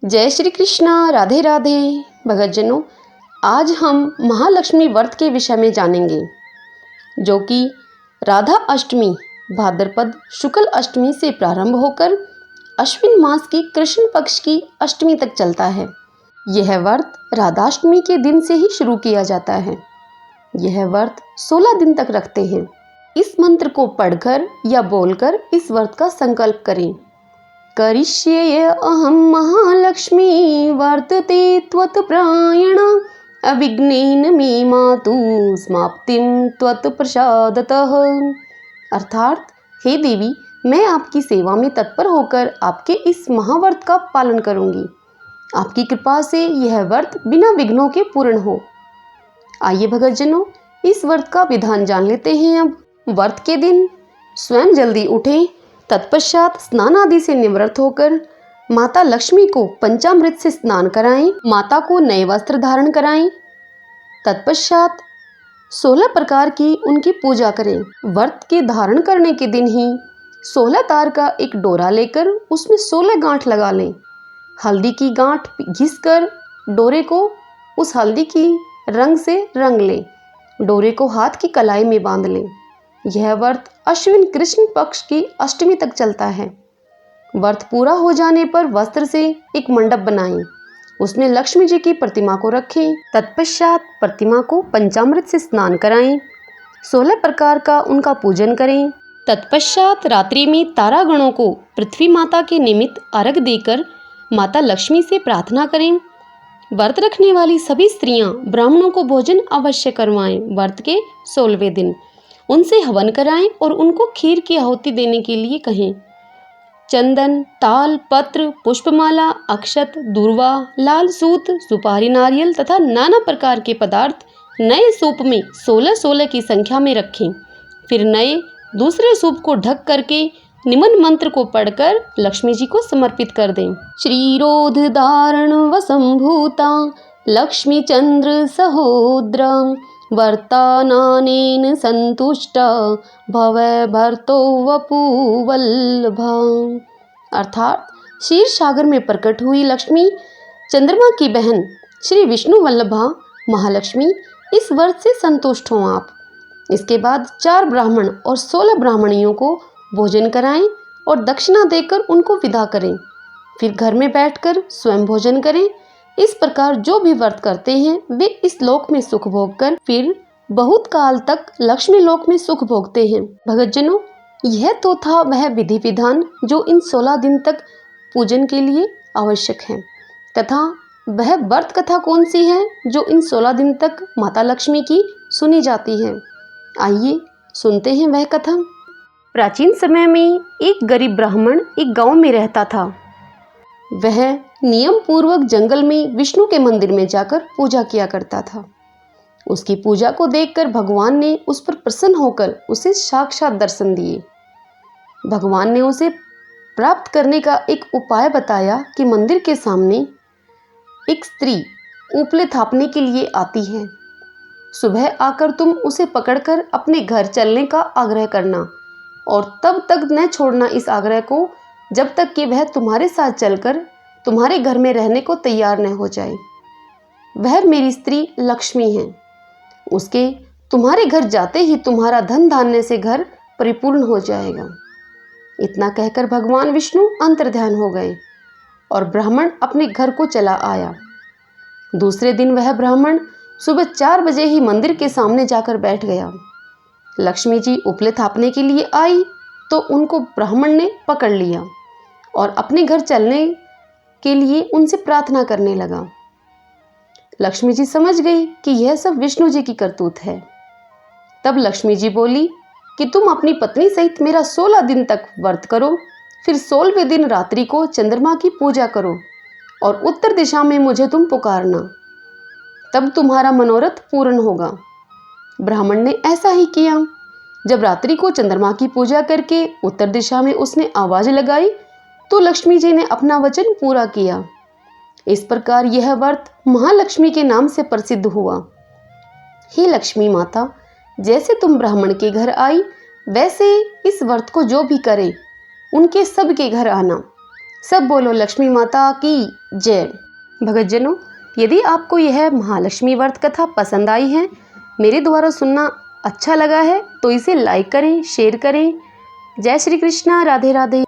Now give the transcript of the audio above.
जय श्री कृष्णा। राधे राधे भगतजनों, आज हम महालक्ष्मी व्रत के विषय में जानेंगे, जो कि राधा अष्टमी भाद्रपद शुक्ल अष्टमी से प्रारंभ होकर अश्विन मास की कृष्ण पक्ष की अष्टमी तक चलता है। यह व्रत राधाष्टमी के दिन से ही शुरू किया जाता है। यह व्रत 16 दिन तक रखते हैं। इस मंत्र को पढ़कर या बोलकर इस व्रत का संकल्प करें। करिष्ये अहम महालक्ष्मी वर्तते त्वत्प्रायण अविघ्नेन मे मातु समाप्तिम त्वत्प्रसादतः। अर्थात, हे देवी, मैं आपकी सेवा में तत्पर होकर आपके इस महाव्रत का पालन करूंगी। आपकी कृपा से यह व्रत बिना विघ्नों के पूर्ण हो। आइए भगतजनों, इस व्रत का विधान जान लेते हैं। अब व्रत के दिन स्वयं जल्दी उठें, तत्पश्चात स्नान आदि से निवृत्त होकर माता लक्ष्मी को पंचामृत से स्नान कराएं, माता को नए वस्त्र धारण कराएं। तत्पश्चात 16 प्रकार की उनकी पूजा करें। व्रत के धारण करने के दिन ही 16 तार का एक डोरा लेकर उसमें 16 गांठ लगा लें। हल्दी की गांठ घिसकर डोरे को उस हल्दी की रंग से रंग लें। डोरे को हाथ की कलाई में बांध लें। यह व्रत अश्विन कृष्ण पक्ष की अष्टमी तक चलता है। व्रत पूरा हो जाने पर वस्त्र से एक मंडप बनाएं। उसमें लक्ष्मी जी की प्रतिमा को रखें। तत्पश्चात प्रतिमा को पंचामृत से स्नान कराएं। 16 प्रकार का उनका पूजन करें। तत्पश्चात रात्रि में तारागणों को पृथ्वी माता के निमित्त अर्घ देकर माता लक्ष्मी से प्रार्थना करें। व्रत रखने वाली सभी स्त्रियां ब्राह्मणों को भोजन अवश्य करवाएं। व्रत के 16वें दिन उनसे हवन कराएं और उनको खीर की आहुति देने के लिए कहें। चंदन, ताल, पत्र, पुष्पमाला, अक्षत, दूर्वा, लाल सूत, सुपारी, नारियल तथा नाना प्रकार के पदार्थ नए सूप में 16-16 की संख्या में रखें। फिर नए दूसरे सूप को ढक करके निमन मंत्र को पढ़कर लक्ष्मी जी को समर्पित कर दें। श्रीरोध धारण वसंभूता लक्ष्मी चंद्र सहोद्र वर्तानानेन संतुष्टा भवै भर्तो वपुवल्लभा। अर्थात, क्षीर सागर में प्रकट हुई लक्ष्मी चंद्रमा की बहन श्री विष्णु वल्लभा महालक्ष्मी इस व्रत से संतुष्ट हों आप। इसके बाद 4 ब्राह्मण और 16 ब्राह्मणियों को भोजन कराएं और दक्षिणा देकर उनको विदा करें। फिर घर में बैठकर स्वयं भोजन करें। इस प्रकार जो भी व्रत करते हैं वे इस लोक में सुख भोगकर फिर बहुत काल तक लक्ष्मी लोक में सुख भोगते हैं। भगतजनों, यह तो था वह विधि विधान जो इन 16 दिन तक पूजन के लिए आवश्यक है, तथा वह व्रत कथा कौन सी है जो इन 16 दिन तक माता लक्ष्मी की सुनी जाती है। आइए सुनते हैं वह कथा। प्राचीन समय में एक गरीब ब्राह्मण एक गांव में रहता था। वह नियम पूर्वक जंगल में विष्णु के मंदिर में जाकर पूजा किया करता था। उसकी पूजा को देखकर भगवान ने उस पर प्रसन्न होकर उसे साक्षात दर्शन दिए। भगवान ने उसे प्राप्त करने का एक उपाय बताया कि मंदिर के सामने एक स्त्री उपले थापने के लिए आती है। सुबह आकर तुम उसे पकड़कर अपने घर चलने का आग्रह करना और तब तक न छोड़ना इस आग्रह को जब तक कि वह तुम्हारे साथ चलकर तुम्हारे घर में रहने को तैयार न हो जाए। वह मेरी स्त्री लक्ष्मी है। उसके तुम्हारे घर जाते ही तुम्हारा धन धान्य से घर परिपूर्ण हो जाएगा। इतना कहकर भगवान विष्णु अंतर्ध्यान हो गए और ब्राह्मण अपने घर को चला आया। दूसरे दिन वह ब्राह्मण सुबह 4 बजे ही मंदिर के सामने जाकर बैठ गया। लक्ष्मी जी उपले थापने के लिए आई तो उनको ब्राह्मण ने पकड़ लिया और अपने घर चलने के लिए उनसे प्रार्थना करने लगा। लक्ष्मी जी समझ गई कि यह सब विष्णु जी की करतूत है। तब लक्ष्मी जी बोली कि तुम अपनी पत्नी सहित मेरा 16 दिन तक व्रत करो, फिर 16वें दिन रात्रि को चंद्रमा की पूजा करो और उत्तर दिशा में मुझे तुम पुकारना, तब तुम्हारा मनोरथ पूर्ण होगा। ब्राह्मण ने ऐसा ही किया। जब रात्रि को चंद्रमा की पूजा करके उत्तर दिशा में उसने आवाज लगाई तो लक्ष्मी जी ने अपना वचन पूरा किया। इस प्रकार यह व्रत महालक्ष्मी के नाम से प्रसिद्ध हुआ। हे लक्ष्मी माता, जैसे तुम ब्राह्मण के घर आई वैसे इस व्रत को जो भी करे उनके सबके घर आना। सब बोलो लक्ष्मी माता की जय। भगतजनों, यदि आपको यह महालक्ष्मी व्रत कथा पसंद आई है, मेरे द्वारा सुनना अच्छा लगा है, तो इसे लाइक करें, शेयर करें। जय श्री कृष्णा, राधे राधे।